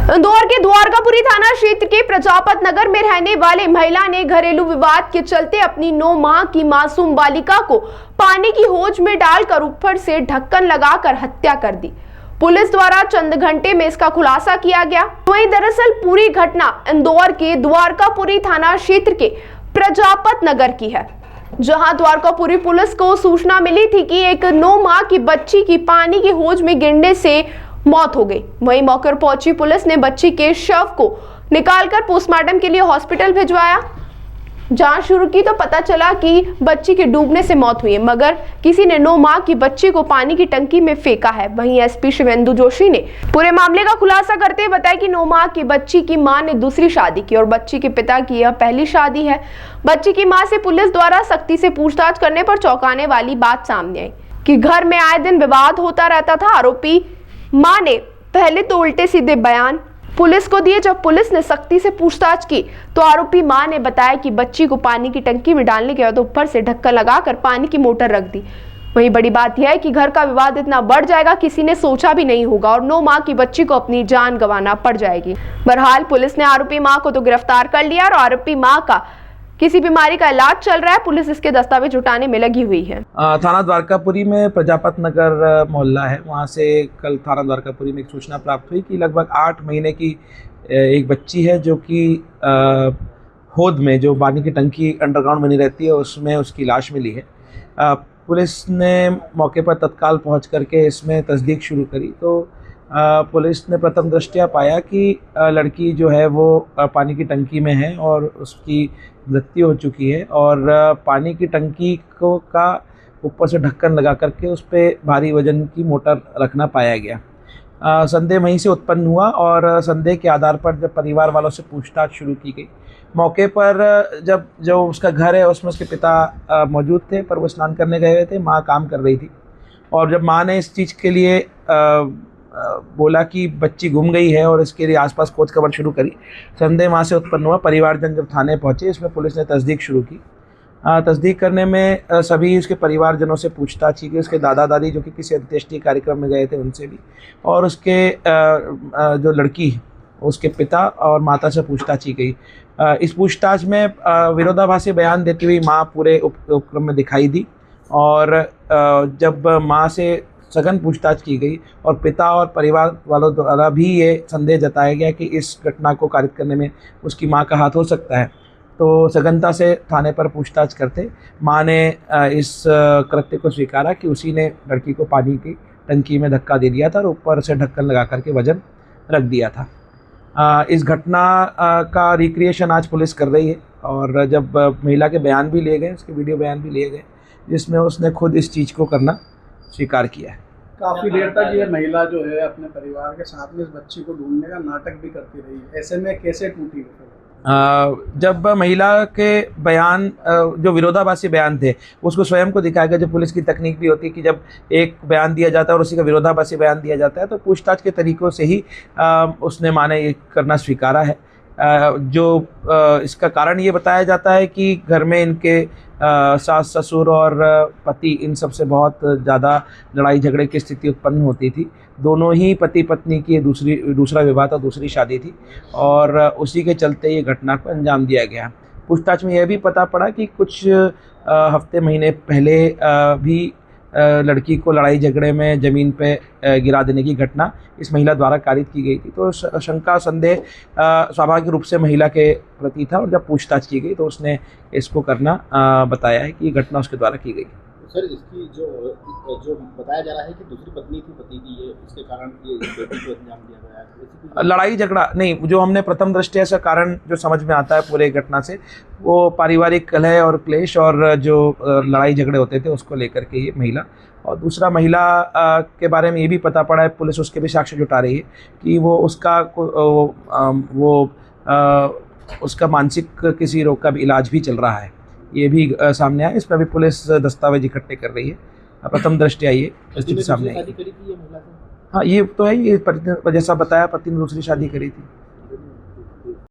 इंदौर के द्वारकापुरी थाना क्षेत्र के प्रजापत नगर में रहने वाले महिला ने घरेलू विवाद के चलते अपनी 9 माह की मासूम बालिका को पानी की हौज में डालकर ऊपर से ढक्कन लगाकर हत्या कर दी। पुलिस द्वारा चंद घंटे में इसका खुलासा किया गया। वहीं दरअसल पूरी घटना इंदौर के द्वारकापुरी थाना क्षेत्र के प्रजापत नगर की है, जहां द्वारकापुरी पुलिस को सूचना मिली थी कि एक 9 माह की बच्ची की पानी की हौज में गिरने से मौत हो गई। वहीं मौके पर पहुंची पुलिस ने बच्ची के शव को निकालकर पोस्टमार्टम के लिए हॉस्पिटल भिजवाया। जांच शुरू की तो पता चला कि बच्ची के डूबने से मौत हुई है, मगर किसी ने 9 माह की बच्ची को पानी की टंकी में फेंका है। वहीं एसपी शिवेंदु जोशी ने पूरे मामले का खुलासा करते हुए बताया कि 9 माह की बच्ची की मां ने दूसरी शादी की और बच्ची के पिता की यह पहली शादी है। बच्ची की मां से पुलिस द्वारा सख्ती से पूछताछ करने पर चौंकाने वाली बात सामने आई कि घर में आए दिन विवाद होता रहता था। आरोपी मां ने पहले तो उल्टे सीधे बयान पुलिस को दिए। जब पुलिस ने सख्ती से पूछताछ की तो आरोपी मां ने बताया कि बच्ची को पानी की टंकी में डालने के बाद ऊपर से ढक्कन लगाकर पानी की मोटर रख दी। वहीं बड़ी बात यह है कि घर का विवाद इतना बढ़ जाएगा किसी ने सोचा भी नहीं होगा और 9 माह की बच्ची को अपनी जान गंवाना पड़ जाएगी। बहरहाल पुलिस ने आरोपी मां को तो गिरफ्तार कर लिया और आरोपी मां का किसी बीमारी का इलाज चल रहा है। पुलिस इसके दस्तावेज जुटाने में लगी हुई है। थाना द्वारकापुरी में प्रजापत नगर मोहल्ला है, वहाँ से कल थाना द्वारकापुरी में एक सूचना प्राप्त हुई कि लगभग 8 महीने की एक बच्ची है जो कि हौद में जो पानी की टंकी अंडरग्राउंड बनी रहती है उसमें उसकी लाश मिली है। पुलिस ने मौके पर तत्काल पहुँच करके इसमें तस्दीक शुरू करी तो पुलिस ने प्रथम दृष्टया पाया कि लड़की जो है वो पानी की टंकी में है और उसकी मृत्यु हो चुकी है और पानी की टंकी को का ऊपर से ढक्कन लगा करके उस पर भारी वजन की मोटर रखना पाया गया। संदेह वहीं से उत्पन्न हुआ और संदेह के आधार पर जब परिवार वालों से पूछताछ शुरू की गई, मौके पर जब जो उसका घर है उसमें उसके पिता मौजूद थे, पर वो स्नान करने गए हुए थे, माँ काम कर रही थी। और जब माँ ने इस चीज़ के लिए बोला कि बच्ची गुम गई है और इसके लिए आसपास खोज खबर शुरू करी, संदेह वहाँ से उत्पन्न हुआ। परिवारजन जब थाने पहुँचे इसमें पुलिस ने तस्दीक शुरू की। तस्दीक करने में सभी उसके परिवारजनों से पूछताछ की, उसके दादा दादी जो कि किसी अंत्येष्टि कार्यक्रम में गए थे उनसे भी, और उसके जो लड़की उसके पिता और माता से पूछताछ की गई। इस पूछताछ में विरोधाभासी बयान देती हुई माँ पूरे उपक्रम में दिखाई दी और जब माँ से सघन पूछताछ की गई और पिता और परिवार वालों द्वारा भी ये संदेह जताया गया कि इस घटना को कारित करने में उसकी मां का हाथ हो सकता है, तो सघनता से थाने पर पूछताछ करते मां ने इस कृत्य को स्वीकारा कि उसी ने लड़की को पानी की टंकी में धक्का दे दिया था और ऊपर से ढक्कन लगा करके वजन रख दिया था। इस घटना का रिक्रिएशन आज पुलिस कर रही है और जब महिला के बयान भी लिए गए, उसके वीडियो बयान भी लिए गए जिसमें उसने खुद इस चीज़ को करना स्वीकार किया है। काफ़ी देर तक ये महिला जो है अपने परिवार के साथ में इस बच्ची को ढूंढने का नाटक भी करती रही, ऐसे में कैसे टूटी? जब महिला के बयान जो विरोधाभासी बयान थे उसको स्वयं को दिखाया गया। जो पुलिस की तकनीक भी होती है कि जब एक बयान दिया जाता है और उसी का विरोधाभासी बयान दिया जाता है तो पूछताछ के तरीक़ों से ही उसने माने ये करना स्वीकारा है। जो इसका कारण ये बताया जाता है कि घर में इनके सास ससुर और पति इन सब से बहुत ज़्यादा लड़ाई झगड़े की स्थिति उत्पन्न होती थी। दोनों ही पति पत्नी की दूसरा विवाह था, दूसरी शादी थी और उसी के चलते ये घटना को अंजाम दिया गया। पूछताछ में यह भी पता पड़ा कि कुछ हफ्ते महीने पहले भी लड़की को लड़ाई झगड़े में ज़मीन पे गिरा देने की घटना इस महिला द्वारा कारित की गई थी। तो शंका संदेह स्वाभाविक रूप से महिला के प्रति था और जब पूछताछ की गई तो उसने इसको करना बताया है कि ये घटना उसके द्वारा की गई। सर, इसकी जो बताया जा रहा है कि दूसरी पत्नी थी पति की, ये इसके कारण ये बेटी को अंजाम दिया गया है। लड़ाई झगड़ा नहीं, जो हमने प्रथम दृष्टया से कारण जो समझ में आता है पूरे घटना से वो पारिवारिक कलह और क्लेश और जो लड़ाई झगड़े होते थे उसको लेकर के ये महिला। और दूसरा महिला के बारे में ये भी पता पड़ा है, पुलिस उसके भी साक्ष्य जुटा रही है कि वो उसका मानसिक किसी रोग का भी इलाज भी चल रहा है, ये भी सामने आया। इसमें भी पुलिस दस्तावेज इकट्ठे कर रही है। प्रथम दृष्टया ये स्थिति सामने आई। हाँ, ये तो है, ये जैसा बताया पति ने दूसरी शादी करी थी।